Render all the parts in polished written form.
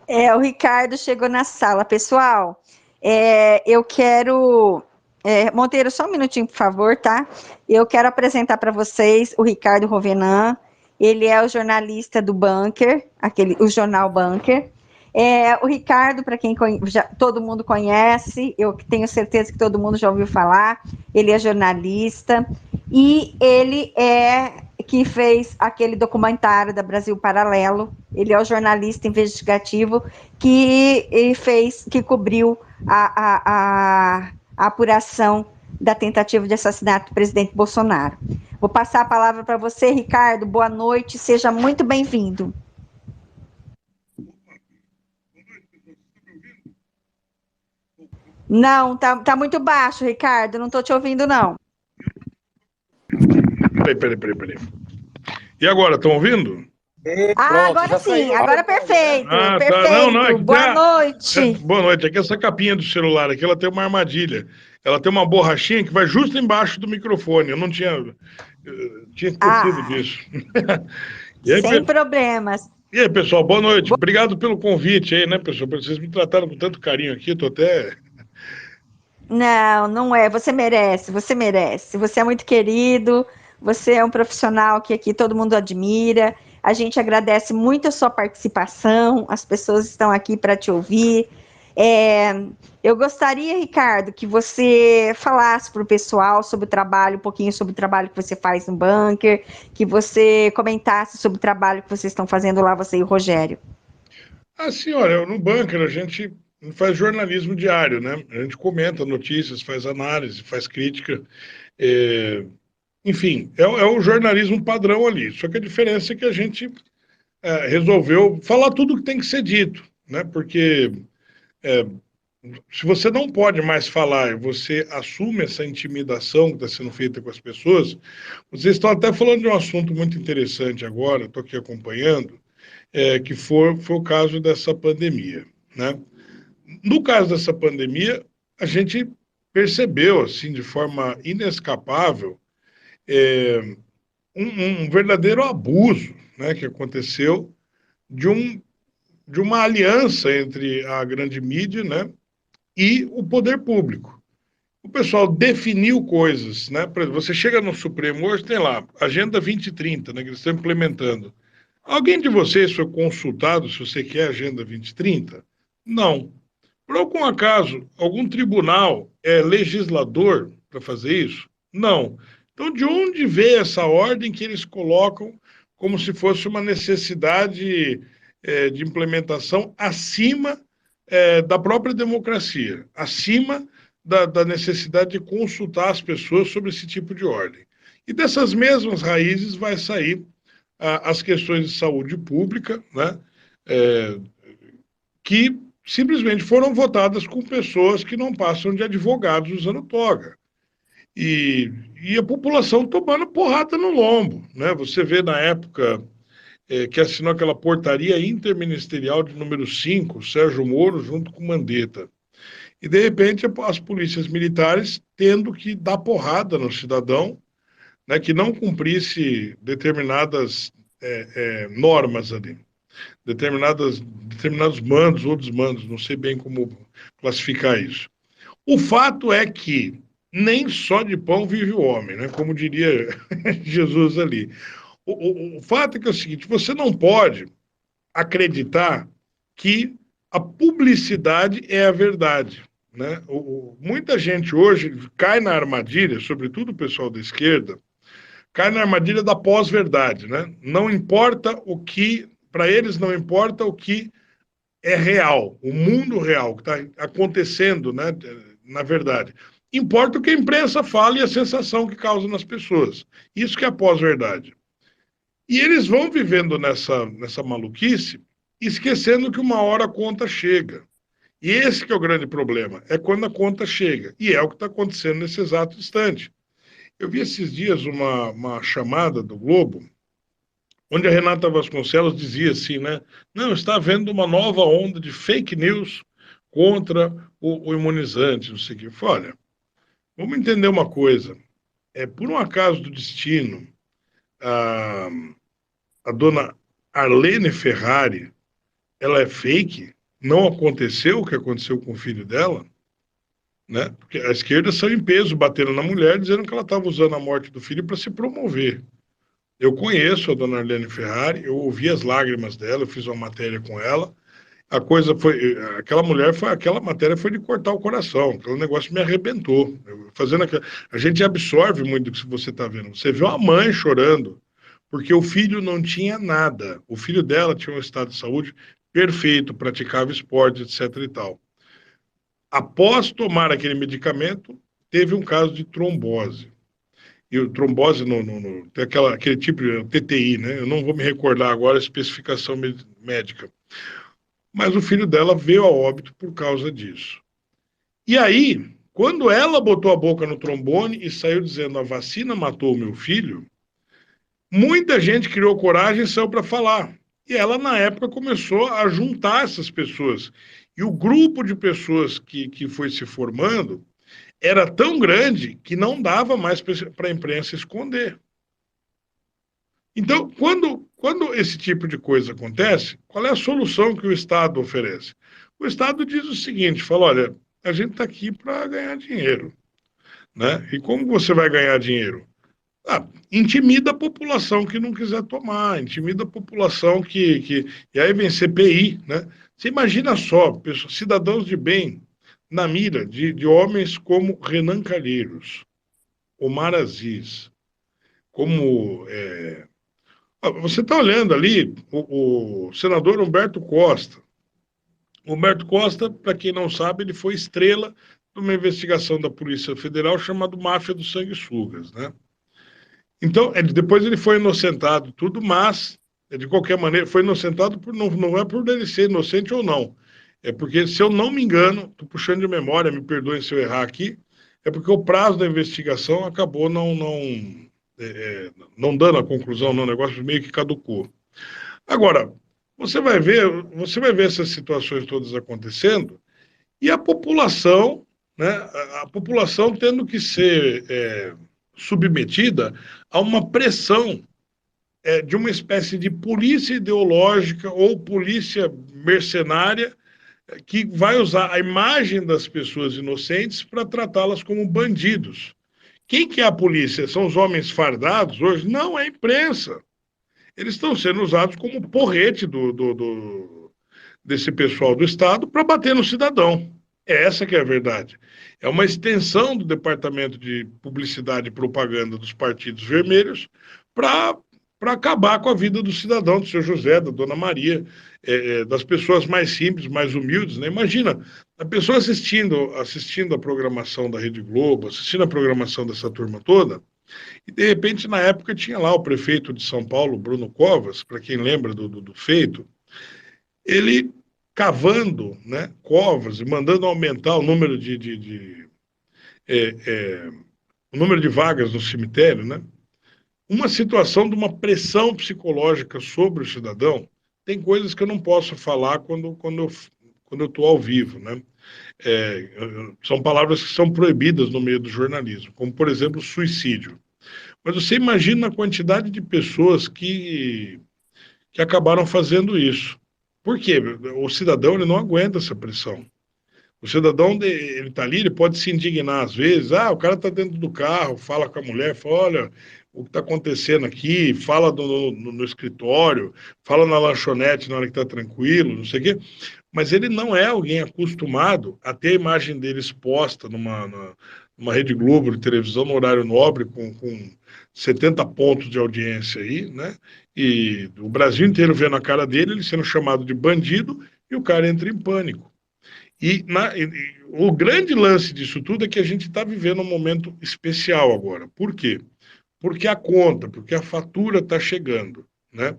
O Ricardo chegou na sala. Pessoal, eu quero. Monteiro, só um minutinho, por favor, tá? Eu quero apresentar para vocês o Ricardo Rovenan. Ele é o jornalista do Bunker, o jornal Bunker. O Ricardo, para quem todo mundo conhece, eu tenho certeza que todo mundo já ouviu falar. Ele é jornalista e ele que fez aquele documentário da Brasil Paralelo. Ele é o jornalista investigativo que cobriu a apuração da tentativa de assassinato do presidente Bolsonaro. Vou passar a palavra para você, Ricardo. Boa noite, seja muito bem-vindo. Não, tá muito baixo, Ricardo. Não estou te ouvindo, não. Peraí. E agora, estão ouvindo? Pronto, Agora já sim, saiu. agora perfeito, Ah, tá. Não, é perfeito. que Boa tá. noite. Boa noite. Aqui essa capinha do celular aqui, ela tem uma armadilha. Ela tem uma borrachinha que vai justo embaixo do microfone. Eu não tinha esquecido Ah, disso. E aí, sem problemas. pessoal, boa noite. Obrigado pelo convite aí, né, pessoal? Vocês me trataram com tanto carinho aqui, tô até. Não, não é. Você merece, você merece. Você é muito querido, você é um profissional que aqui todo mundo admira. A gente agradece muito a sua participação, as pessoas estão aqui para te ouvir. É, eu gostaria, Ricardo, que você falasse para o pessoal sobre o trabalho, um pouquinho sobre o trabalho que você faz no bunker, que você comentasse sobre o trabalho que vocês estão fazendo lá, você e o Rogério. Ah, sim, olha, no bunker a gente faz jornalismo diário, né? A gente comenta notícias, faz análise, faz crítica. É, Enfim, é o jornalismo padrão ali. Só que a diferença é que a gente resolveu falar tudo o que tem que ser dito, né? Porque é, se você não pode mais falar e você assume essa intimidação que está sendo feita com as pessoas, vocês estão até falando de um assunto muito interessante agora, estou aqui acompanhando, que foi o caso dessa pandemia, né? No caso dessa pandemia, a gente percebeu, assim, de forma inescapável, um verdadeiro abuso, né, que aconteceu de, um, de uma aliança entre a grande mídia, né, e o poder público. O pessoal definiu coisas, né? Por exemplo, você chega no Supremo hoje, tem lá, Agenda 2030, né, que eles estão implementando. Alguém de vocês foi consultado se você quer Agenda 2030? Não. Por algum acaso, algum tribunal é legislador para fazer isso? Não. Então, de onde veio essa ordem que eles colocam como se fosse uma necessidade de implementação acima da própria democracia, acima da necessidade de consultar as pessoas sobre esse tipo de ordem? E dessas mesmas raízes vai sair as questões de saúde pública, né? É, que simplesmente foram votadas com pessoas que não passam de advogados usando toga. E, e a população tomando porrada no lombo. Né? Você vê na época que assinou aquela portaria interministerial de número 5, Sérgio Moro, junto com Mandetta. E, de repente, as polícias militares tendo que dar porrada no cidadão, né, que não cumprisse determinadas normas ali, determinados mandos ou desmandos, não sei bem como classificar isso. O fato é que nem só de pão vive o homem, né? Como diria Jesus ali. O fato é que é o seguinte: você não pode acreditar que a publicidade é a verdade. Né? Muita gente hoje cai na armadilha, sobretudo o pessoal da esquerda, cai na armadilha da pós-verdade. Né? Não importa o que, para eles não importa o que é real, o mundo real, que está acontecendo, né, na verdade. Importa o que a imprensa fala e a sensação que causa nas pessoas. Isso que é a pós-verdade. E eles vão vivendo nessa maluquice, esquecendo que uma hora a conta chega. E esse que é o grande problema, é quando a conta chega. E é o que está acontecendo nesse exato instante. Eu vi esses dias uma chamada do Globo, onde a Renata Vasconcelos dizia assim, né? Não, está havendo uma nova onda de fake news contra o imunizante, não sei o quê. Eu falei, olha, vamos entender uma coisa. Por um acaso do destino, a, a dona Arlene Ferrari ela é fake, não aconteceu o que aconteceu com o filho dela, né? Porque a esquerda saiu em peso, batendo na mulher, dizendo que ela estava usando a morte do filho para se promover. Eu conheço a dona Arlene Ferrari, eu ouvi as lágrimas dela, eu fiz uma matéria com ela. A coisa foi, aquela mulher foi, aquela matéria foi de cortar o coração, aquele negócio me arrebentou. Fazendo aquela, a gente absorve muito do que você está vendo. Você vê uma mãe chorando porque o filho não tinha nada. O filho dela tinha um estado de saúde perfeito, praticava esporte, etc e tal. Após tomar aquele medicamento, teve um caso de trombose. E o trombose tem aquele tipo de TTI, né? Eu não vou me recordar agora a especificação médica. Mas o filho dela veio a óbito por causa disso. E aí, quando ela botou a boca no trombone e saiu dizendo a vacina matou o meu filho, muita gente criou coragem e saiu para falar. E ela, na época, começou a juntar essas pessoas. E o grupo de pessoas que foi se formando era tão grande que não dava mais para a imprensa esconder. Então, quando esse tipo de coisa acontece, qual é a solução que o Estado oferece? O Estado diz o seguinte, fala, olha, a gente está aqui para ganhar dinheiro, né? E como você vai ganhar dinheiro? Ah, intimida a população que não quiser tomar, intimida a população E aí vem CPI, né? Você imagina só, pessoas, cidadãos de bem na mira de homens como Renan Calheiros, Omar Aziz, como você está olhando ali o senador Humberto Costa. Humberto Costa, para quem não sabe, ele foi estrela de uma investigação da Polícia Federal chamada Máfia dos Sanguessugas, né? Então, depois ele foi inocentado, tudo, mas, de qualquer maneira, foi inocentado não é por ele ser inocente ou não. É porque, se eu não me engano, estou puxando de memória, me perdoem se eu errar aqui, é porque o prazo da investigação acabou não dando a conclusão, não, o negócio meio que caducou. Agora, você vai ver essas situações todas acontecendo e a população, né, a população tendo que ser submetida a uma pressão de uma espécie de polícia ideológica ou polícia mercenária que vai usar a imagem das pessoas inocentes para tratá-las como bandidos. Quem que é a polícia? São os homens fardados hoje? Não, é a imprensa. Eles estão sendo usados como porrete desse pessoal do Estado para bater no cidadão. É essa que é a verdade. É uma extensão do Departamento de Publicidade e Propaganda dos partidos vermelhos para acabar com a vida do cidadão, do seu José, da dona Maria, das pessoas mais simples, mais humildes. Né? Imagina, a pessoa assistindo a programação da Rede Globo, assistindo a programação dessa turma toda, e, de repente, na época, tinha lá o prefeito de São Paulo, Bruno Covas, para quem lembra do feito, ele cavando, né, covas e mandando aumentar o número é, é, o número de vagas no cemitério, né? Uma situação de uma pressão psicológica sobre o cidadão. Tem coisas que eu não posso falar quando eu estou ao vivo, né? São palavras que são proibidas no meio do jornalismo, como, por exemplo, suicídio. Mas você imagina a quantidade de pessoas que acabaram fazendo isso. Por quê? O cidadão ele não aguenta essa pressão. O cidadão, ele está ali, ele pode se indignar às vezes. Ah, o cara está dentro do carro, fala com a mulher, fala, olha, o que está acontecendo aqui, fala no escritório, fala na lanchonete na hora que está tranquilo, não sei o quê. Mas ele não é alguém acostumado a ter a imagem dele exposta numa Rede Globo de televisão no horário nobre, com 70 pontos de audiência aí, né? E o Brasil inteiro vendo a cara dele, ele sendo chamado de bandido, e o cara entra em pânico. O grande lance disso tudo é que a gente está vivendo um momento especial agora. Por quê? Porque a conta, porque a fatura está chegando, né?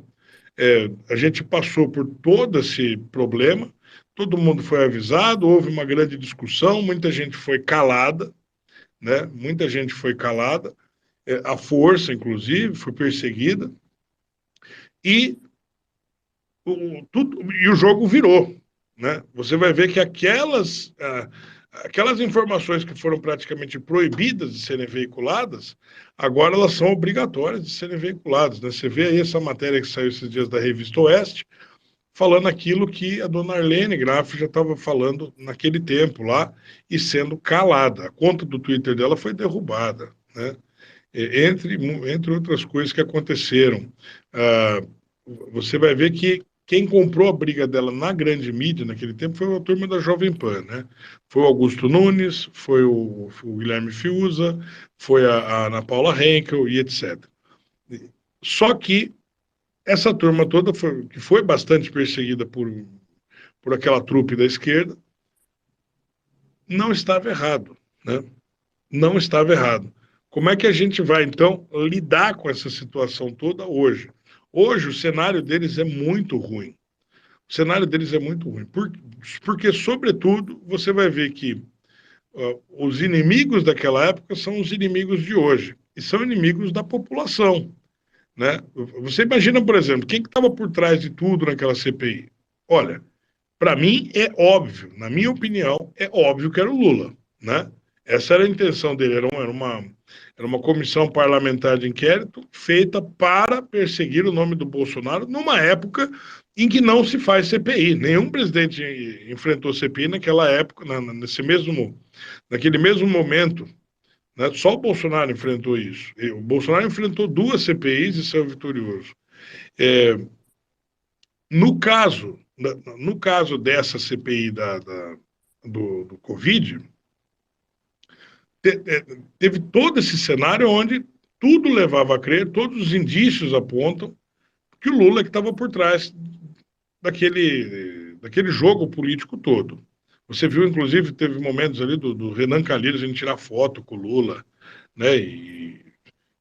A gente passou por todo esse problema, todo mundo foi avisado, houve uma grande discussão, muita gente foi calada, né? Muita gente foi calada, a força, inclusive, foi perseguida, e o jogo virou. Né? Você vai ver que aquelas informações que foram praticamente proibidas de serem veiculadas, agora elas são obrigatórias de serem veiculadas. Né? Você vê aí essa matéria que saiu esses dias da Revista Oeste, falando aquilo que a dona Arlene Graff já estava falando naquele tempo lá e sendo calada. A conta do Twitter dela foi derrubada, né? Entre outras coisas que aconteceram. Ah, você vai ver que quem comprou a briga dela na grande mídia naquele tempo foi a turma da Jovem Pan, né? Foi o Augusto Nunes, foi o Guilherme Fiuza, foi a Ana Paula Henkel e etc. Só que essa turma toda, que foi bastante perseguida por aquela trupe da esquerda, não estava errado, né? Não estava errado. Como é que a gente vai, então, lidar com essa situação toda hoje? Hoje, o cenário deles é muito ruim. O cenário deles é muito ruim. Porque, sobretudo, você vai ver que os inimigos daquela época são os inimigos de hoje. E são inimigos da população, né? Você imagina, por exemplo, quem que estava por trás de tudo naquela CPI? Olha, para mim é óbvio, na minha opinião, é óbvio que era o Lula, né? Essa era a intenção dele, era uma comissão parlamentar de inquérito feita para perseguir o nome do Bolsonaro numa época em que não se faz CPI. Nenhum presidente enfrentou CPI naquela época, naquele mesmo momento, né? Só o Bolsonaro enfrentou isso. O Bolsonaro enfrentou duas CPIs e saiu vitorioso. É, no caso dessa CPI do Covid, teve todo esse cenário onde tudo levava a crer, todos os indícios apontam que o Lula que estava por trás daquele jogo político todo. Você viu, inclusive, teve momentos ali do Renan Calheiros a gente tirar foto com o Lula, né, e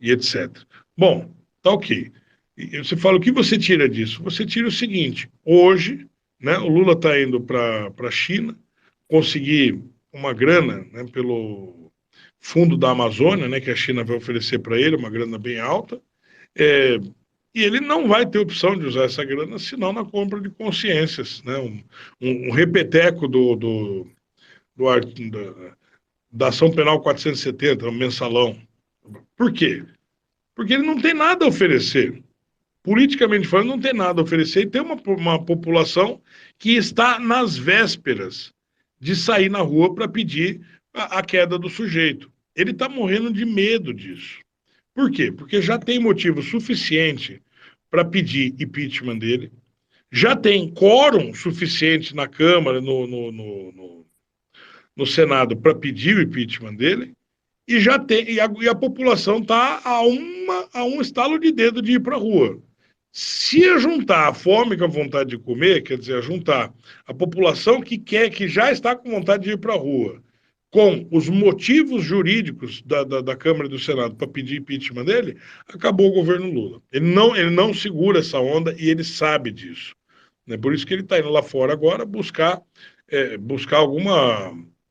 etc. Bom, tá ok. E você fala, o que você tira disso? Você tira o seguinte, hoje, né, o Lula está indo para a China, conseguir uma grana, né, pelo fundo da Amazônia, né, que a China vai oferecer para ele, uma grana bem alta, é, e ele não vai ter opção de usar essa grana senão na compra de consciências, né, um repeteco da ação penal 470, um mensalão. Por quê? Porque ele não tem nada a oferecer. Politicamente falando, não tem nada a oferecer e tem uma população que está nas vésperas de sair na rua para pedir a queda do sujeito. Ele está morrendo de medo disso. Por quê? Porque já tem motivo suficiente para pedir impeachment dele, já tem quórum suficiente na Câmara, no Senado, para pedir o impeachment dele, e já tem e a população está a um estalo de dedo de ir para a rua. Se juntar a fome com a vontade de comer, quer dizer, juntar a população que já está com vontade de ir para a rua, com os motivos jurídicos da Câmara e do Senado para pedir impeachment dele, acabou o governo Lula. Ele não segura essa onda e ele sabe disso. É por isso que ele está indo lá fora agora buscar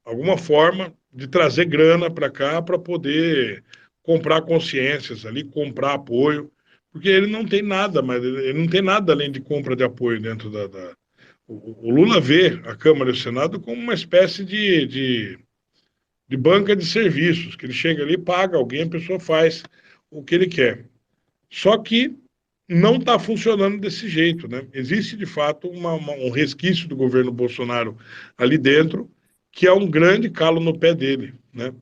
alguma forma de trazer grana para cá para poder comprar consciências ali, comprar apoio, porque ele não tem nada, mas ele não tem nada além de compra de apoio dentro o Lula vê a Câmara e o Senado como uma espécie de banca de serviços, que ele chega ali, paga alguém, a pessoa faz o que ele quer. Só que não está funcionando desse jeito, né? Existe, de fato, um resquício do governo Bolsonaro ali dentro, que é um grande calo no pé dele, né?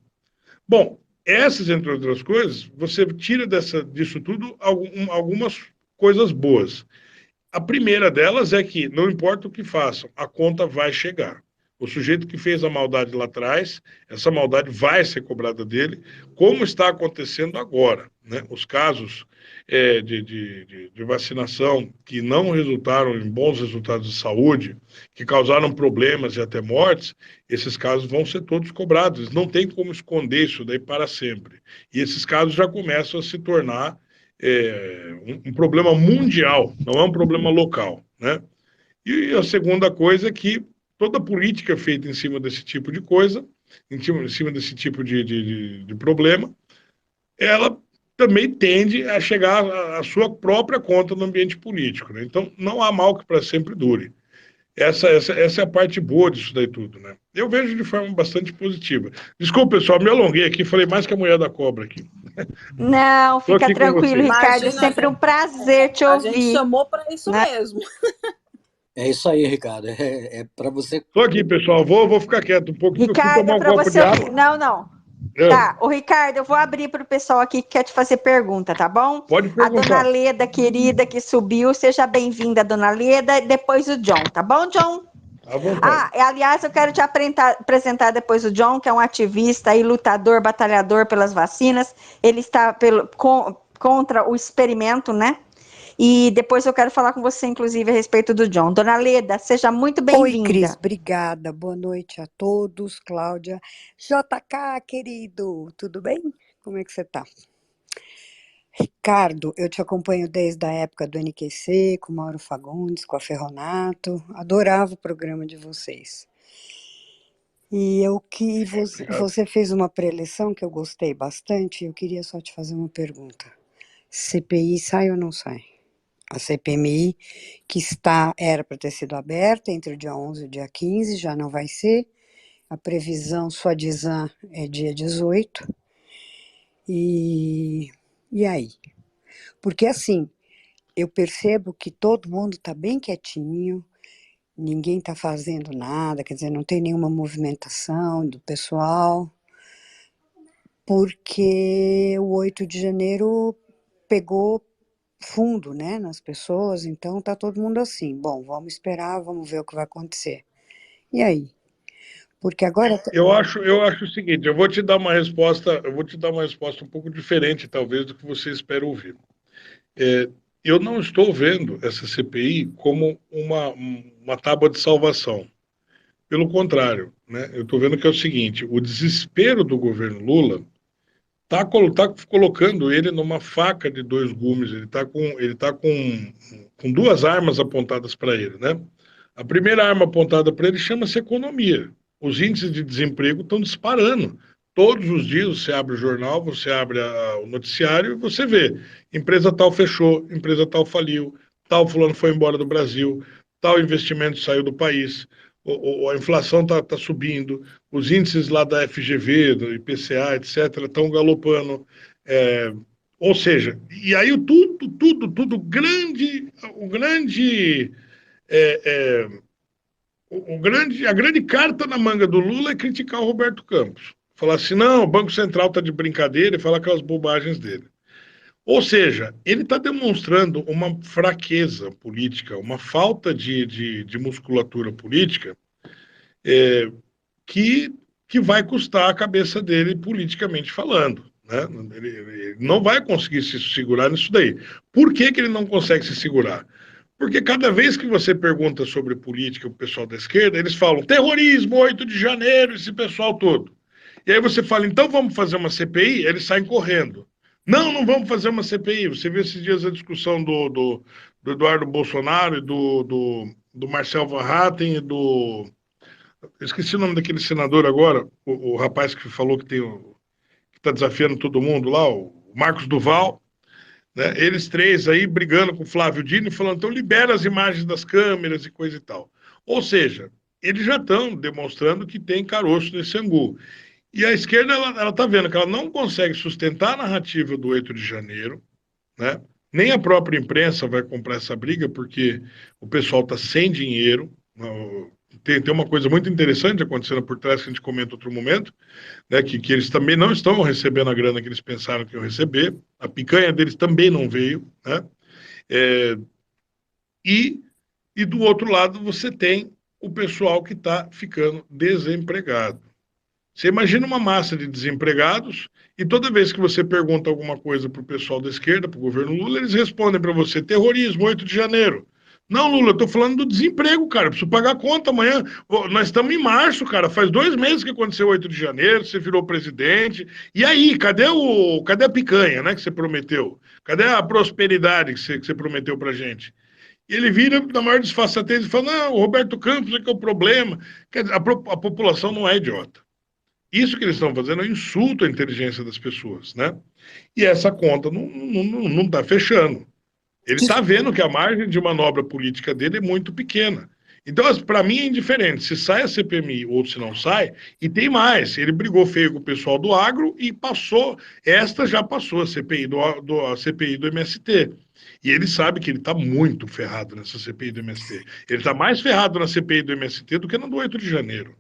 Bom, essas, entre outras coisas, você tira disso tudo algumas coisas boas. A primeira delas é que, não importa o que façam, a conta vai chegar. O sujeito que fez a maldade lá atrás, essa maldade vai ser cobrada dele, como está acontecendo agora, né? Os casos de vacinação que não resultaram em bons resultados de saúde, que causaram problemas e até mortes, esses casos vão ser todos cobrados. Não tem como esconder isso daí para sempre. E esses casos já começam a se tornar um problema mundial, não é um problema local, né? E a segunda coisa é que toda política feita em cima desse tipo de coisa, em cima desse tipo de problema, ela também tende a chegar à sua própria conta no ambiente político, né? Então, não há mal que para sempre dure. Essa é a parte boa disso daí tudo, né? Eu vejo de forma bastante positiva. Desculpa, pessoal, me alonguei aqui, falei mais que a mulher da cobra aqui. Não, Estou fica aqui com tranquilo, vocês. Ricardo, é Imagina, sempre um prazer te a gente ouvir. chamou para isso Né? mesmo. É isso aí, Ricardo. É para você. Estou aqui, pessoal. Vou ficar quieto um pouco, porque eu fui Ricardo, é tomar um para copo você de ouvir. água. Não, não. É, Tá, o Ricardo, eu vou abrir para o pessoal aqui que quer te fazer pergunta, tá bom? pode A dona perguntar. Leda, querida, que subiu, seja bem-vinda, dona Leda, e depois o John, tá bom, John? À vontade. Aliás, eu quero te apresentar depois o John, que é um ativista e lutador, batalhador pelas vacinas. Ele está contra o experimento, né? E depois eu quero falar com você, inclusive, a respeito do John. Dona Leda, seja muito Oi, Cris, bem-vinda. obrigada. Boa noite a todos. Cláudia. JK, querido, tudo bem? Como é que você tá? Ricardo, eu te acompanho desde a época do NQC, com o Mauro Fagundes, com a Ferronato. Adorava o programa de vocês. E Obrigado. você fez uma preleção que eu gostei bastante. Eu queria só te fazer uma pergunta. CPI sai ou não sai? A CPMI, que era para ter sido aberta entre o dia 11 e o dia 15, já não vai ser. A previsão, sua dizan, é dia 18. E aí? Porque assim, eu percebo que todo mundo está bem quietinho, ninguém está fazendo nada, quer dizer, não tem nenhuma movimentação do pessoal, porque o 8 de janeiro pegou fundo, né, nas pessoas, então tá todo mundo assim, bom, vamos esperar, vamos ver o que vai acontecer. E aí? Porque agora... Eu acho o seguinte, eu vou te dar uma resposta um pouco diferente, talvez, do que você espera ouvir. Eu não estou vendo essa CPI como uma tábua de salvação. Pelo contrário, né? Eu estou vendo que é o seguinte, o desespero do governo Lula está colocando ele numa faca de dois gumes, com duas armas apontadas para ele, né? A primeira arma apontada para ele chama-se economia. Os índices de desemprego estão disparando. Todos os dias você abre o jornal, você abre o noticiário e você vê. Empresa tal fechou, empresa tal faliu, tal fulano foi embora do Brasil, tal investimento saiu do país, a inflação está subindo, os índices lá da FGV, do IPCA, etc., estão galopando. É, ou seja, e aí tudo o grande é, a grande carta na manga do Lula é criticar o Roberto Campos. Falar assim, não, o Banco Central está de brincadeira e falar aquelas bobagens dele. Ou seja, ele está demonstrando uma fraqueza política, uma falta de musculatura política que, que vai custar a cabeça dele politicamente falando. Né? Ele não vai conseguir se segurar nisso daí. Por que ele não consegue se segurar? Porque cada vez que você pergunta sobre política, o pessoal da esquerda, eles falam terrorismo, 8 de janeiro, esse pessoal todo. E aí você fala, então vamos fazer uma CPI? Eles saem correndo. Não, não vamos fazer uma CPI. Você viu esses dias a discussão do Eduardo Bolsonaro e do Marcel Van Hatten e do... Eu esqueci o nome daquele senador agora, o rapaz que falou que está desafiando todo mundo lá, o Marcos Duval, né? Eles três aí brigando com o Flávio Dino, falando, então libera as imagens das câmeras e coisa e tal. Ou seja, eles já estão demonstrando que tem caroço nesse angu. E a esquerda, ela está vendo que ela não consegue sustentar a narrativa do 8 de janeiro, né? Nem a própria imprensa vai comprar essa briga, porque o pessoal está sem dinheiro. Tem uma coisa muito interessante acontecendo por trás que a gente comenta em outro momento, né, que eles também não estão recebendo a grana que eles pensaram que iam receber, a picanha deles também não veio, né? É, e, e do outro lado você tem o pessoal que está ficando desempregado. Você imagina uma massa de desempregados e toda vez que você pergunta alguma coisa para o pessoal da esquerda, para o governo Lula, eles respondem para você: terrorismo, 8 de janeiro. Não, Lula, eu estou falando do desemprego, cara. Eu preciso pagar a conta amanhã. Nós estamos em março, cara. Faz 2 meses que aconteceu o 8 de janeiro, você virou presidente. E aí, cadê a picanha, né, que você prometeu? Cadê a prosperidade que você prometeu para gente? E ele vira na maior disfarçatez e fala: não, o Roberto Campos é que é o problema. Quer dizer, a população não é idiota. Isso que eles estão fazendo é um insulto à inteligência das pessoas, né? E essa conta não está fechando. Ele está vendo que a margem de manobra política dele é muito pequena. Então, para mim, é indiferente se sai a CPMI ou se não sai. E tem mais: ele brigou feio com o pessoal do agro e passou. Esta já passou a CPI a CPI do MST. E ele sabe que ele está muito ferrado nessa CPI do MST. Ele está mais ferrado na CPI do MST do que na do 8 de janeiro.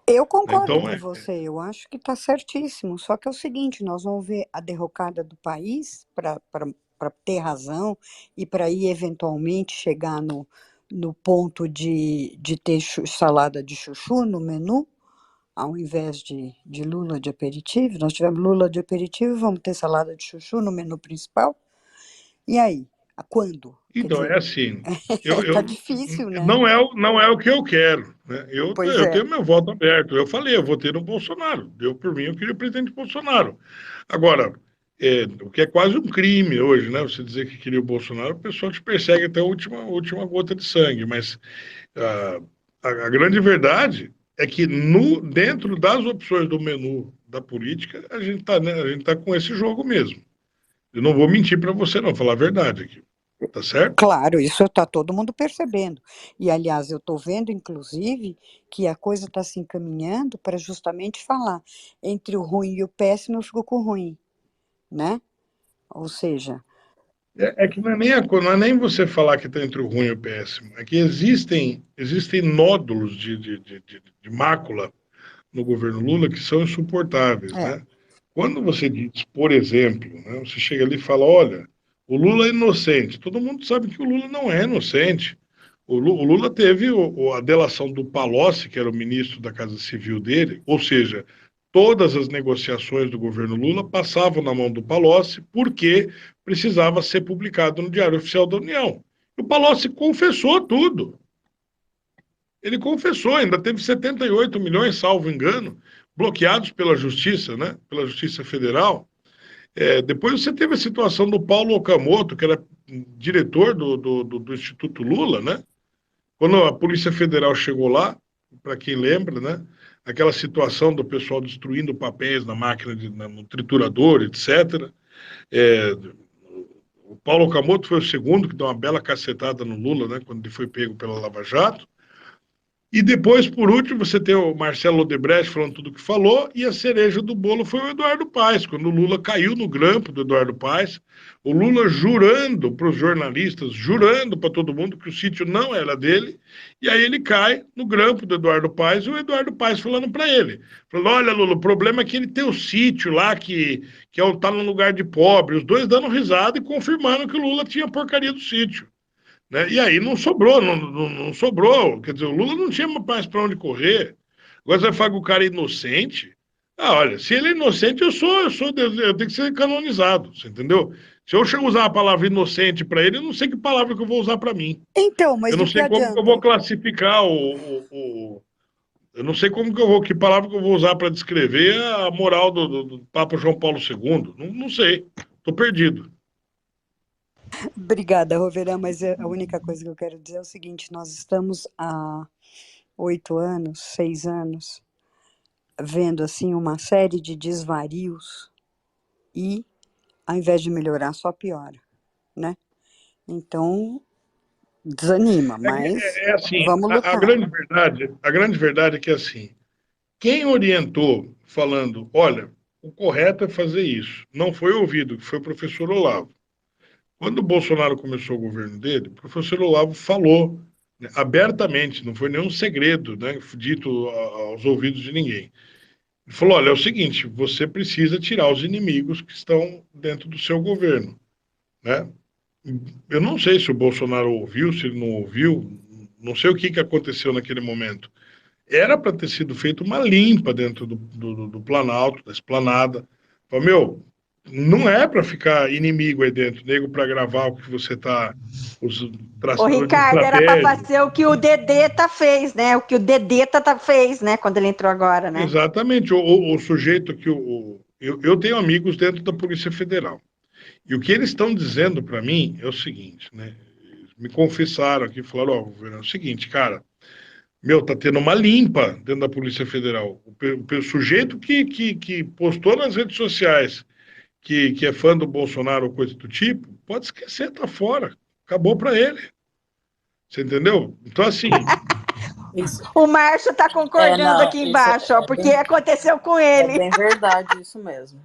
Eu concordo Então, com você, eu acho que está certíssimo. Só que é o seguinte, nós vamos ver a derrocada do país para ter razão e para ir eventualmente chegar no ponto de ter salada de chuchu no menu, ao invés de lula de aperitivo. Nós tivemos lula de aperitivo, vamos ter salada de chuchu no menu principal. E aí? A quando? Quer então dizer, é assim, tá difícil, né? não é o que eu quero, né? Pois Eu é. tenho meu voto aberto. Eu falei, eu votei no Bolsonaro. Deu por mim, eu queria o presidente Bolsonaro. Agora, o que é quase um crime hoje, né? Você dizer que queria o Bolsonaro, o pessoal te persegue até a última gota de sangue. Mas ah, a grande verdade é que dentro das opções do menu da política, a gente está, né, a gente tá com esse jogo mesmo. Eu não vou mentir para você, não, falar a verdade aqui. Tá certo? Claro, isso está todo mundo percebendo. E, aliás, eu estou vendo, inclusive, que a coisa está se encaminhando para justamente falar entre o ruim e o péssimo, eu fico com o ruim, né? Ou seja, É que não é nem você falar que está entre o ruim e o péssimo. É que existem nódulos de mácula no governo Lula que são insuportáveis, é, né? Quando você diz, por exemplo, né, você chega ali e fala, olha, o Lula é inocente. Todo mundo sabe que o Lula não é inocente. O Lula teve a delação do Palocci, que era o ministro da Casa Civil dele, ou seja, todas as negociações do governo Lula passavam na mão do Palocci porque precisava ser publicado no Diário Oficial da União. E o Palocci confessou tudo. Ele confessou, ainda teve 78 milhões, salvo engano, bloqueados pela Justiça, né? Pela Justiça Federal. Depois você teve a situação do Paulo Okamoto, que era diretor do Instituto Lula, né? Quando a Polícia Federal chegou lá, para quem lembra, né? Aquela situação do pessoal destruindo papéis na máquina, no triturador, etc. É, o Paulo Okamoto foi o segundo que deu uma bela cacetada no Lula, né? Quando ele foi pego pela Lava Jato. E depois, por último, você tem o Marcelo Odebrecht falando tudo o que falou, e a cereja do bolo foi o Eduardo Paes, quando o Lula caiu no grampo do Eduardo Paes, o Lula jurando para os jornalistas, jurando para todo mundo que o sítio não era dele, e aí ele cai no grampo do Eduardo Paes, e o Eduardo Paes falando para ele, falando, olha Lula, o problema é que ele tem o sítio lá, que tá num lugar de pobre, os dois dando risada e confirmando que o Lula tinha a porcaria do sítio. Né? E aí não sobrou, não sobrou. Quer dizer, o Lula não tinha mais para onde correr. Agora você fala que o cara é inocente. Ah, olha, se ele é inocente, eu tenho que ser canonizado, você entendeu? Se eu usar a palavra inocente para ele, eu não sei que palavra que eu vou usar para mim. então, mas Eu não de que sei como que eu vou adianta? classificar eu não sei que palavra que eu vou usar para descrever a moral do Papa João Paulo II. Não sei. Estou perdido. Obrigada, Roverã, mas a única coisa que eu quero dizer é o seguinte, nós estamos há 8 anos, 6 anos, vendo assim uma série de desvarios e, ao invés de melhorar, só piora, né? Então, desanima, mas É assim, vamos a lutar. grande verdade é que assim, quem orientou falando, olha, o correto é fazer isso, não foi ouvido, que foi o professor Olavo. Quando o Bolsonaro começou o governo dele, o professor Olavo falou, né, abertamente, não foi nenhum segredo, né, dito aos ouvidos de ninguém. Ele falou, olha, é o seguinte, você precisa tirar os inimigos que estão dentro do seu governo, né? Eu não sei se o Bolsonaro ouviu, se ele não ouviu, não sei o que aconteceu naquele momento. Era para ter sido feita uma limpa dentro do Planalto, da esplanada. Falei, meu, não é para ficar inimigo aí dentro, nego para gravar o que você está Ô, traçando de Ricardo, era para estratégia. fazer o que o Dedeta fez, né? O que o Dedeta fez, né? Quando ele entrou agora, né? Exatamente, o sujeito que eu tenho amigos dentro da Polícia Federal. E o que eles estão dizendo para mim é o seguinte, né? Eles me confessaram aqui, falaram, ó, é o seguinte, cara, meu, tá tendo uma limpa dentro da Polícia Federal. O sujeito que postou nas redes sociais que é fã do Bolsonaro ou coisa do tipo, pode esquecer, tá fora. Acabou para ele. Você entendeu? Então, assim, Isso, O Márcio está concordando não, aqui isso embaixo, ó, porque aconteceu com é ele. bem verdade, isso mesmo.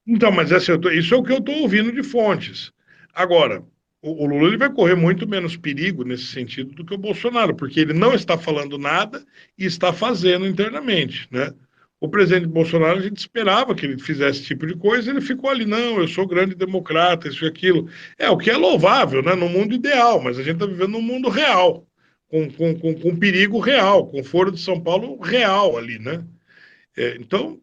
então, mas isso é o que eu estou ouvindo de fontes. Agora, O Lula ele vai correr muito menos perigo nesse sentido do que o Bolsonaro, porque ele não está falando nada e está fazendo internamente, né? O presidente Bolsonaro, a gente esperava que ele fizesse esse tipo de coisa, ele ficou ali, não, eu sou grande democrata, isso e aquilo. O que é louvável, né? No mundo ideal, mas a gente está vivendo num mundo real, com perigo real, com Foro de São Paulo real ali, né? Então,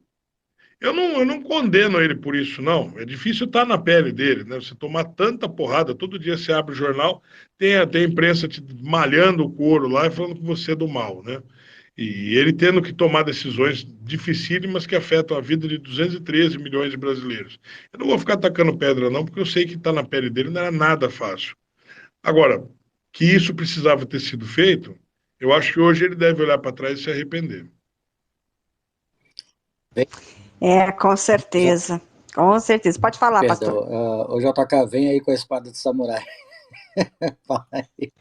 eu não condeno ele por isso, não. É difícil estar na pele dele, né? Você tomar tanta porrada, todo dia você abre o jornal, tem a imprensa te malhando o couro lá e falando que você é do mal, né? E ele tendo que tomar decisões dificílimas que afetam a vida de 213 milhões de brasileiros. Eu não vou ficar atacando pedra, não, porque eu sei que estar na pele dele não era nada fácil. Agora, que isso precisava ter sido feito, eu acho que hoje ele deve olhar para trás e se arrepender. Com Já, certeza. Com certeza. Pode falar, perdão, pastor. o JK vem aí com a espada de samurai. Fala aí.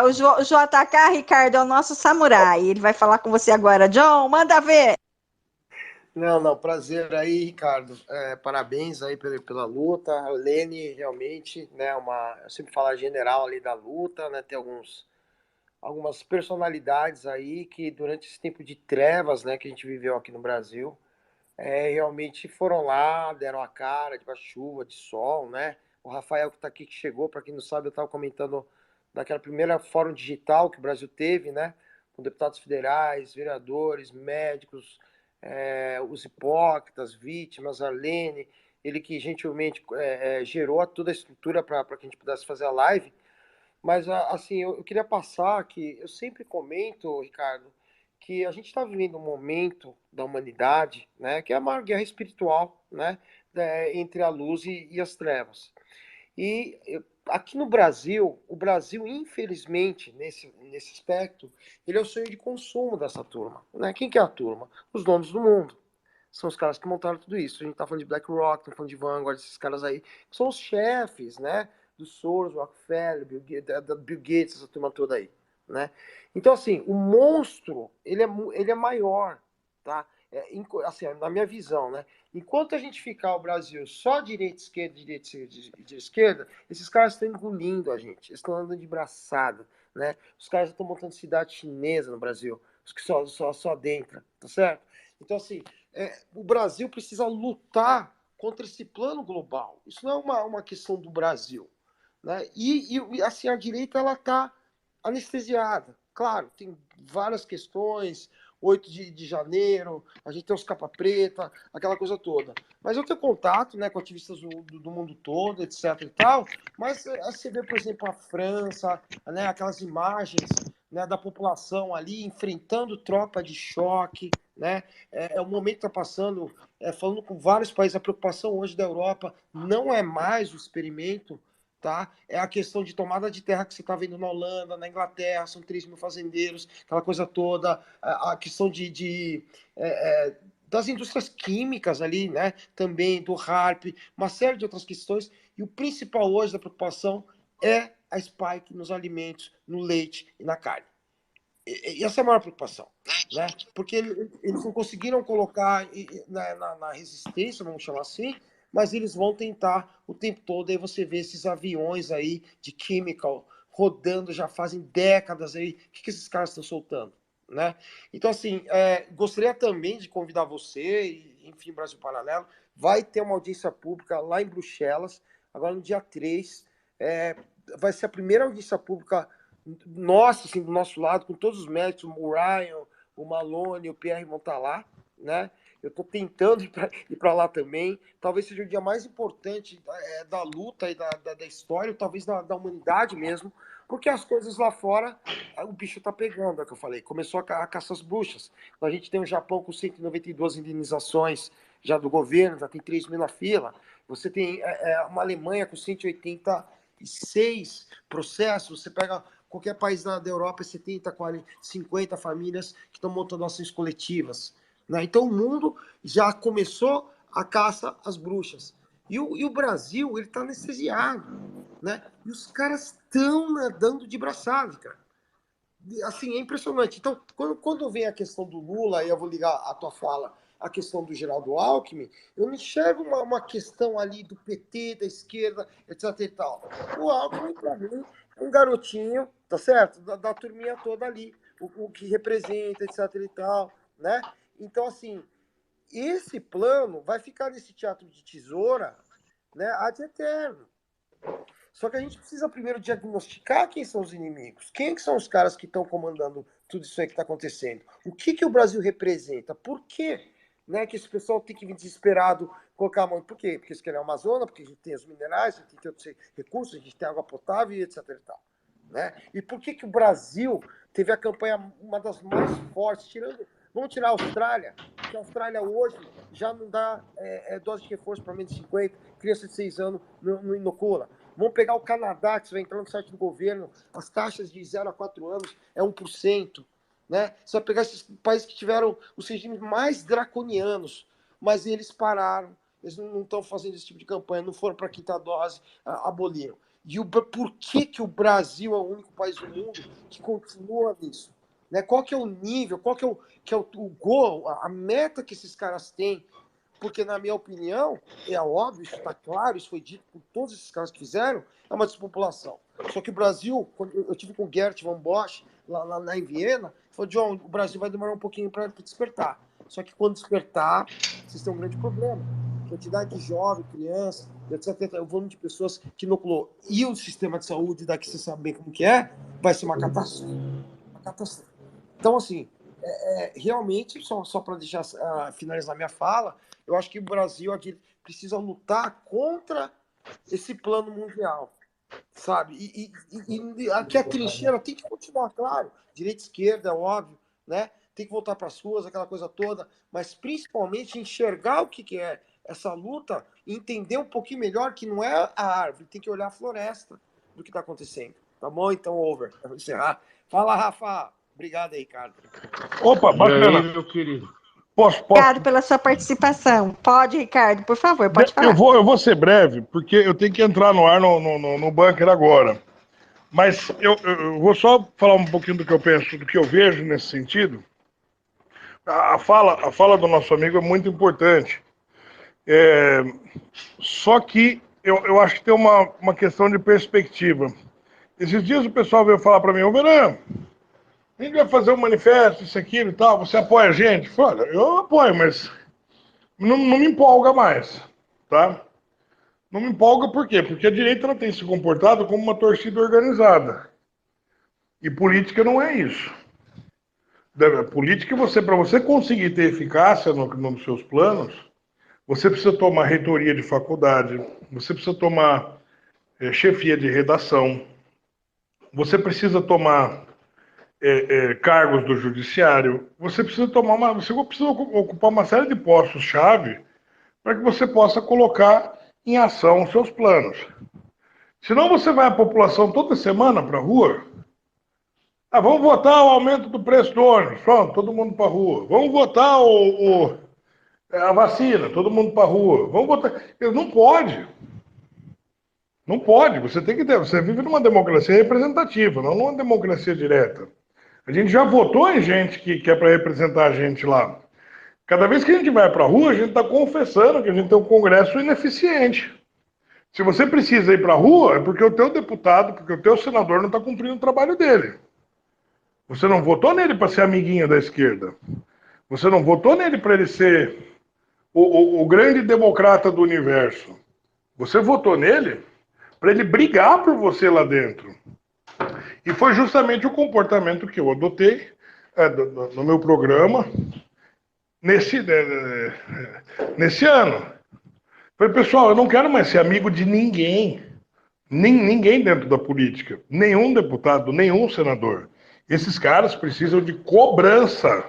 O JK, Ricardo, é o nosso samurai. Ele vai falar com você agora. John, manda ver. Não, prazer aí, Ricardo. Parabéns aí pela luta. A Lene realmente, né, eu sempre falo general ali da luta, né, tem algumas personalidades aí que durante esse tempo de trevas, né, que a gente viveu aqui no Brasil, realmente foram lá, deram a cara, de chuva, de sol, né? O Rafael que está aqui, que chegou, para quem não sabe, eu estava comentando daquela primeira fórum digital que o Brasil teve, né? Com deputados federais, vereadores, médicos, os hipócritas, vítimas, a Lene, ele que gentilmente gerou toda a estrutura para que a gente pudesse fazer a live. Mas, assim, eu queria passar que eu sempre comento, Ricardo, que a gente está vivendo um momento da humanidade, né, que é a maior guerra espiritual, né, entre a luz e as trevas. E aqui no Brasil, o Brasil, infelizmente, nesse aspecto, ele é o sonho de consumo dessa turma. Né? Quem que é a turma? Os donos do mundo. São os caras que montaram tudo isso. A gente está falando de BlackRock, está falando de Vanguard, esses caras aí, que são os chefes, né? Do Soros, Rockefeller, Bill Gates, essa turma toda aí, né? Então, assim, o monstro, ele é maior, tá? Assim, na minha visão, né? Enquanto a gente ficar o Brasil só direita, esquerda, de esquerda, esses caras estão engolindo a gente, eles estão andando de braçada, né? Os caras estão montando cidade chinesa no Brasil, os que só adentra, tá certo? Então, assim, o Brasil precisa lutar contra esse plano global. Isso não é uma questão do Brasil, né? E assim, a direita ela está anestesiada. Claro, tem várias questões, 8 de janeiro, a gente tem os capa preta, aquela coisa toda. Mas eu tenho contato, né, com ativistas do mundo todo, etc e tal, mas você vê, por exemplo, a França, né, aquelas imagens, né, da população ali enfrentando tropa de choque, né, o momento que está passando, falando com vários países, a preocupação hoje da Europa não é mais o experimento, tá? É a questão de tomada de terra que você está vendo na Holanda, na Inglaterra, são 3 mil fazendeiros, aquela coisa toda, a questão das indústrias químicas ali, né? Também do HARP, uma série de outras questões, e o principal hoje da preocupação é a spike nos alimentos, no leite e na carne. E essa é a maior preocupação, né? Porque eles não conseguiram colocar na resistência, vamos chamar assim, mas eles vão tentar o tempo todo. Aí você vê esses aviões aí de chemical rodando já fazem décadas aí. O que esses caras estão soltando, né? Então, assim, gostaria também de convidar você, e, enfim, Brasil Paralelo, vai ter uma audiência pública lá em Bruxelas, agora no dia 3. Vai ser a primeira audiência pública nossa, assim, do nosso lado, com todos os médicos, o Ryan, o Malone, o Pierre vão estar lá, né? Eu estou tentando ir para lá também. Talvez seja o dia mais importante da luta e da história, talvez da humanidade mesmo, porque as coisas lá fora, o bicho está pegando, é o que eu falei. Começou a caçar as bruxas. Então, a gente tem o Japão com 192 indenizações já do governo, já tem 3 mil na fila. Você tem uma Alemanha com 186 processos. Você pega qualquer país da Europa, 70, 40, 50 famílias que estão montando ações coletivas. Né? Então, o mundo já começou a caça às bruxas. E o Brasil, ele está anestesiado. Né? E os caras estão nadando de braçada, cara. Assim, é impressionante. Então, quando vem a questão do Lula, aí eu vou ligar a tua fala a questão do Geraldo Alckmin, eu não enxergo uma questão ali do PT, da esquerda, etc e tal. O Alckmin, para mim, é um garotinho, tá certo? Da turminha toda ali, o que representa, etc e tal, né? Então, assim, esse plano vai ficar nesse teatro de tesoura, né, ad eterno. Só que a gente precisa primeiro diagnosticar quem são os inimigos, quem que são os caras que estão comandando tudo isso aí que está acontecendo. O que o Brasil representa? Por quê? Né, que esse pessoal tem que vir desesperado colocar a mão. Por quê? Porque eles querem a Amazônia, porque a gente tem os minerais, a gente tem outros recursos, a gente tem água potável e etc. E tal, né? E por que o Brasil teve a campanha, uma das mais fortes, vamos tirar a Austrália, porque a Austrália hoje já não dá dose de reforço para menos de 50, criança de 6 anos não inocula. Vamos pegar o Canadá, que você vai entrar no site do governo, as taxas de 0 a 4 anos é 1%. Né? Você vai pegar esses países que tiveram os regimes mais draconianos, mas eles pararam, eles não estão fazendo esse tipo de campanha, não foram para a quinta dose, aboliram. E por que o Brasil é o único país do mundo que continua nisso? Né? Qual que é o nível, qual que é o gol, a meta que esses caras têm? Porque, na minha opinião, é óbvio, isso está claro, isso foi dito por todos esses caras que fizeram, é uma despopulação. Só que o Brasil, quando eu tive com o Gert von Bosch, lá em Viena, falou, John, o Brasil vai demorar um pouquinho para despertar. Só que quando despertar, vocês têm um grande problema. Quantidade de jovem, criança, etc., o volume de pessoas que inoculou. E o sistema de saúde, daqui você sabe bem como que é, vai ser uma catástrofe. Uma catástrofe. Então, assim, realmente, só para deixar finalizar minha fala, eu acho que o Brasil aqui precisa lutar contra esse plano mundial, sabe? E aqui a trincheira tem que continuar, claro, direita e esquerda, é óbvio, né? Tem que voltar para as ruas, aquela coisa toda, mas principalmente enxergar o que é essa luta e entender um pouquinho melhor que não é a árvore, tem que olhar a floresta do que está acontecendo. Tá bom? Então, over. Vou encerrar. Fala, Rafa. Obrigado aí, Ricardo. Opa, bacana. E aí, meu querido? Posso? Obrigado pela sua participação. Pode, Ricardo, por favor, pode falar. Eu vou ser breve, porque eu tenho que entrar no ar no bunker agora. Mas eu vou só falar um pouquinho do que eu penso, do que eu vejo nesse sentido. A fala do nosso amigo é muito importante. Só que eu acho que tem uma questão de perspectiva. Esses dias o pessoal veio falar para mim, ô Verão, a gente vai fazer um manifesto, isso, aquilo e tal, você apoia a gente? Eu falei, olha, eu apoio, mas não me empolga mais, tá? Não me empolga por quê? Porque a direita não tem se comportado como uma torcida organizada. E política não é isso. Política, para você conseguir ter eficácia nos seus planos, você precisa tomar reitoria de faculdade, você precisa tomar chefia de redação, você precisa tomar cargos do judiciário, você precisa ocupar uma série de postos-chave para que você possa colocar em ação os seus planos. Senão você vai a população toda semana para a rua. Vamos votar o aumento do preço do ônibus. Pronto, todo mundo para a rua. Vamos votar a vacina, todo mundo para a rua. Vamos votar. Não pode. Não pode. Você tem que ter. Você vive numa democracia representativa, não numa democracia direta. A gente já votou em gente que é para representar a gente lá. Cada vez que a gente vai para a rua, a gente está confessando que a gente tem um Congresso ineficiente. Se você precisa ir para a rua, é porque o teu deputado, porque o teu senador não está cumprindo o trabalho dele. Você não votou nele para ser amiguinho da esquerda. Você não votou nele para ele ser o grande democrata do universo. Você votou nele para ele brigar por você lá dentro. E foi justamente o comportamento que eu adotei no meu programa nesse ano. Falei, pessoal, eu não quero mais ser amigo de ninguém. Ninguém dentro da política. Nenhum deputado, nenhum senador. Esses caras precisam de cobrança.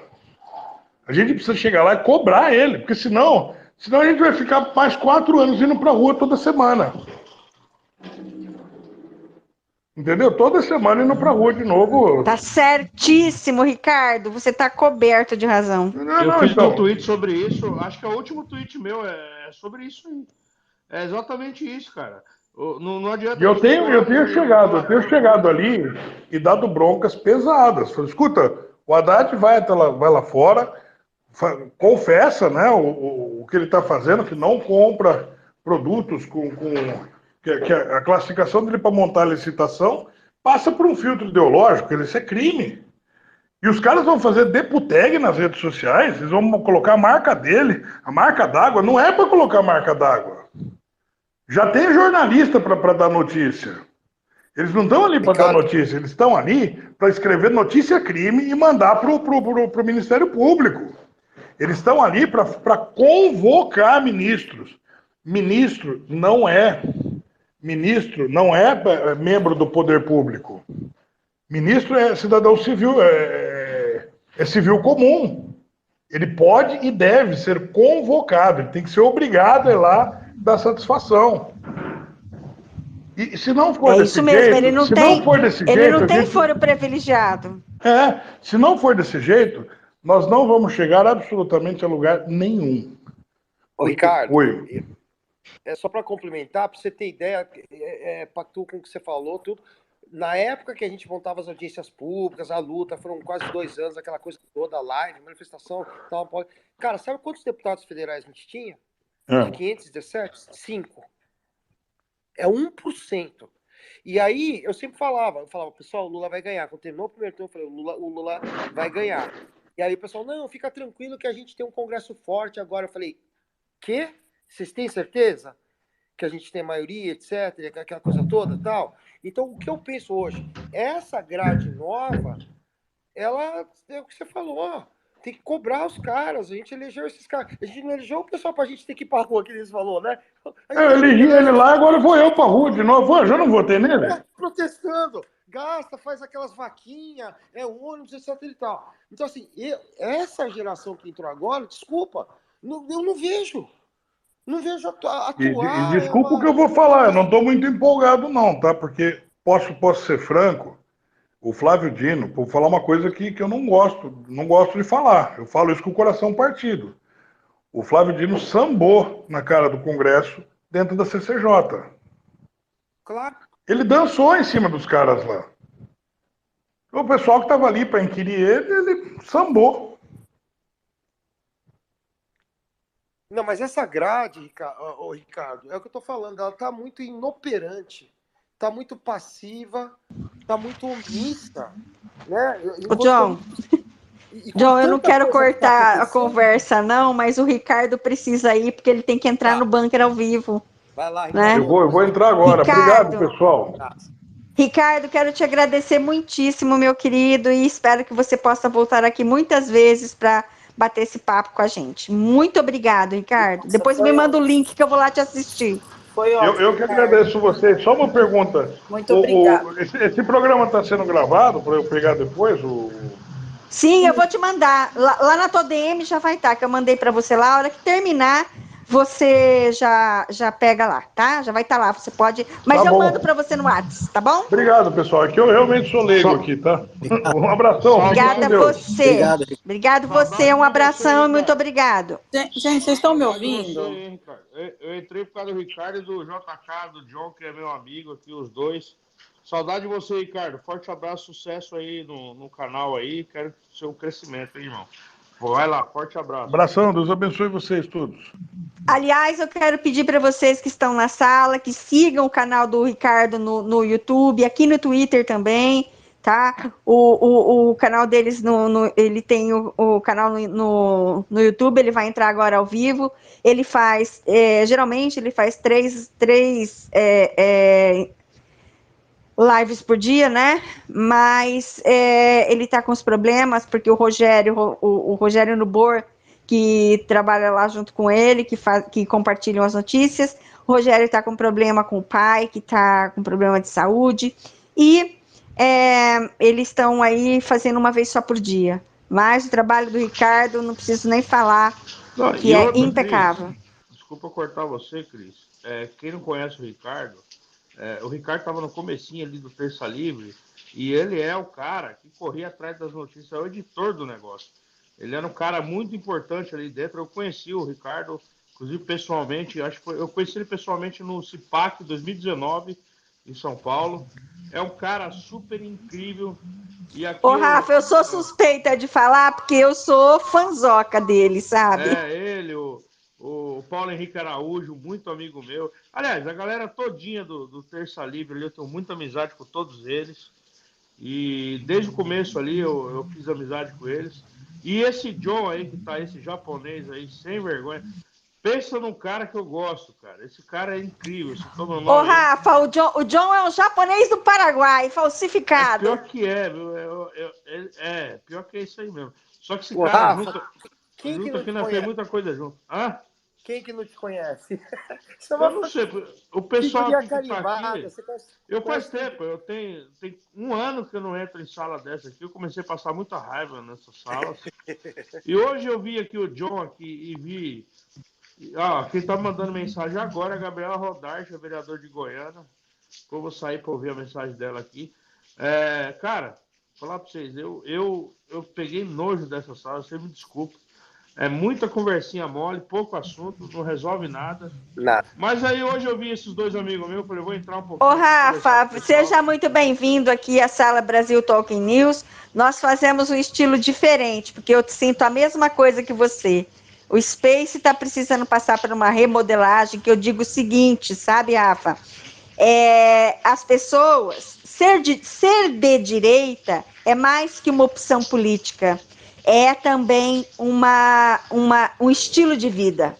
A gente precisa chegar lá e cobrar ele, porque senão a gente vai ficar mais 4 anos indo pra rua toda semana. Entendeu? Toda semana indo pra rua de novo. Tá certíssimo, Ricardo. Você tá coberto de razão. Eu fiz um tweet sobre isso. Acho que é o último tweet meu é sobre isso aí. É exatamente isso, cara. Não adianta. Eu tenho chegado ali e dado broncas pesadas. Falei, escuta, o Haddad vai lá fora, confessa, né, o que ele está fazendo, que não compra produtos que a classificação dele para montar a licitação passa por um filtro ideológico, isso é crime. E os caras vão fazer deputag nas redes sociais, eles vão colocar a marca dele, a marca d'água, não é para colocar a marca d'água. Já tem jornalista para dar notícia. Eles não estão ali para dar notícia, eles estão ali para escrever notícia crime e mandar para o Ministério Público. Eles estão ali para convocar ministros. Ministro não é membro do poder público. Ministro é cidadão civil, é civil comum. Ele pode e deve ser convocado, ele tem que ser obrigado a ir lá dar satisfação. E se não for desse isso mesmo, jeito, ele não tem foro privilegiado. Se não for desse jeito, nós não vamos chegar absolutamente a lugar nenhum. Ô, Ricardo, é só para complementar, para você ter ideia, pactuo com o que você falou, tudo. Na época que a gente montava as audiências públicas, a luta, foram quase 2 anos, aquela coisa toda, live, manifestação, tal. Cara, sabe quantos deputados federais a gente tinha? De 517? 5. É 1%. E aí, eu sempre falava, pessoal, o Lula vai ganhar. Quando terminou o primeiro turno, eu falei, o Lula vai ganhar. E aí o pessoal, não, fica tranquilo que a gente tem um congresso forte agora. Eu falei, quê? Vocês têm certeza? Que a gente tem maioria, etc., aquela coisa toda, tal. Então, o que eu penso hoje? Essa grade nova, ela é o que você falou. Tem que cobrar os caras. A gente elegeu esses caras. A gente não elegeu o pessoal pra gente ter que ir pra rua, que eles falou, né? Eu elegi ele lá, agora vou eu pra rua de novo. Eu já não votei nele? Protestando. Gasta, faz aquelas vaquinhas, ônibus, etc e tal. Então, assim, essa geração que entrou agora, desculpa, eu não vejo. Não vejo atuar. E desculpa o que eu vou falar, eu não estou muito empolgado não, tá? Porque posso ser franco, o Flávio Dino, vou falar uma coisa que eu não gosto de falar. Eu falo isso com o coração partido. O Flávio Dino sambou na cara do Congresso dentro da CCJ. Claro. Ele dançou em cima dos caras lá. O pessoal que estava ali para inquirir ele sambou. Não, mas essa grade, Ricardo, é o que eu estou falando, ela está muito inoperante, está muito passiva, está muito omissa. Né? John, eu não quero cortar a conversa, não, mas o Ricardo precisa ir, porque ele tem que entrar no bunker ao vivo. Vai lá, Ricardo. Né? Eu vou entrar agora. Ricardo, obrigado, pessoal. Ricardo, quero te agradecer muitíssimo, meu querido, e espero que você possa voltar aqui muitas vezes para bater esse papo com a gente. Muito obrigado, Ricardo. Nossa, depois me manda o link que eu vou lá te assistir. Foi ótimo. Eu que agradeço vocês. Só uma pergunta. Muito obrigado. Esse programa está sendo gravado para eu pegar depois? Sim, eu vou te mandar. Lá na tua DM já vai estar, que eu mandei para você lá. A hora que terminar, você já pega lá, tá? Já vai estar lá, você pode... Mas eu mando para você no WhatsApp, tá bom? Obrigado, pessoal. É que eu realmente sou leigo aqui, tá? Um abração. Obrigada a você. Obrigado você, um abração e muito obrigado. Gente, vocês estão me ouvindo? Eu entrei por causa do Ricardo e do JK, do John, que é meu amigo aqui, os dois. Saudade de você, Ricardo. Forte abraço, sucesso aí no canal aí. Quero seu crescimento, hein, irmão. Vai lá, forte abraço. Abração, Deus abençoe vocês todos. Aliás, eu quero pedir para vocês que estão na sala, que sigam o canal do Ricardo no YouTube, aqui no Twitter também, tá? O canal deles, ele tem o canal no YouTube, ele vai entrar agora ao vivo. Ele faz, geralmente, ele faz três lives por dia, né? Mas ele tá com os problemas, porque o Rogério Nubor, que trabalha lá junto com ele, que compartilham as notícias, o Rogério tá com problema com o pai, que tá com problema de saúde, e eles estão aí fazendo uma vez só por dia. Mas o trabalho do Ricardo, não preciso nem falar, que é impecável. Cris, desculpa cortar você, Cris. Quem não conhece o Ricardo estava no comecinho ali do Terça Livre, e ele é o cara que corria atrás das notícias, é o editor do negócio. Ele era um cara muito importante ali dentro. Eu conheci o Ricardo, inclusive pessoalmente, eu conheci ele pessoalmente no CIPAC 2019, em São Paulo. É um cara super incrível, E aqui Ô, Rafa, eu sou suspeita de falar porque eu sou fanzoca dele, sabe? ele, o Paulo Henrique Araújo, muito amigo meu. Aliás, a galera todinha do Terça Livre ali, eu tenho muita amizade com todos eles. E desde o começo ali eu fiz amizade com eles. E esse John aí, que tá, esse japonês aí, sem vergonha. Pensa num cara que eu gosto, cara. Esse cara é incrível. Esse toma o Ô, nome aí. Rafa, o John é um japonês do Paraguai, É falsificado. pior que é, viu? Pior que é isso aí mesmo. Só que esse Ô, cara Rafa, quem que junta não aqui te na fez conhece? muita coisa junto. Hã? Quem que não te conhece? Você é Eu uma não sei. O pessoal figurinha aqui que tá carimbada. aqui. Você conhece, Eu faz conhece... tempo, tem um ano que eu não entro em sala dessa aqui. Eu comecei a passar muita raiva nessas salas. E hoje eu vi aqui o John aqui e vi. Quem tá mandando mensagem agora é a Gabriela Rodarte, vereador de Goiânia. Eu vou sair para ouvir a mensagem dela aqui. Cara, falar para vocês, eu peguei nojo dessa sala, você me desculpa. É muita conversinha mole, pouco assunto, não resolve nada. Nada. Mas aí hoje eu vi esses dois amigos meus, falei, vou entrar um Ô, pouquinho aqui, conversar Rafa, com o pessoal. seja muito bem-vindo aqui à Sala Brasil Talking News. Nós fazemos um estilo diferente, porque eu sinto a mesma coisa que você. O Space está precisando passar por uma remodelagem, que eu digo o seguinte, sabe, Rafa? As pessoas, ser de direita é mais que uma opção política, é também um estilo de vida.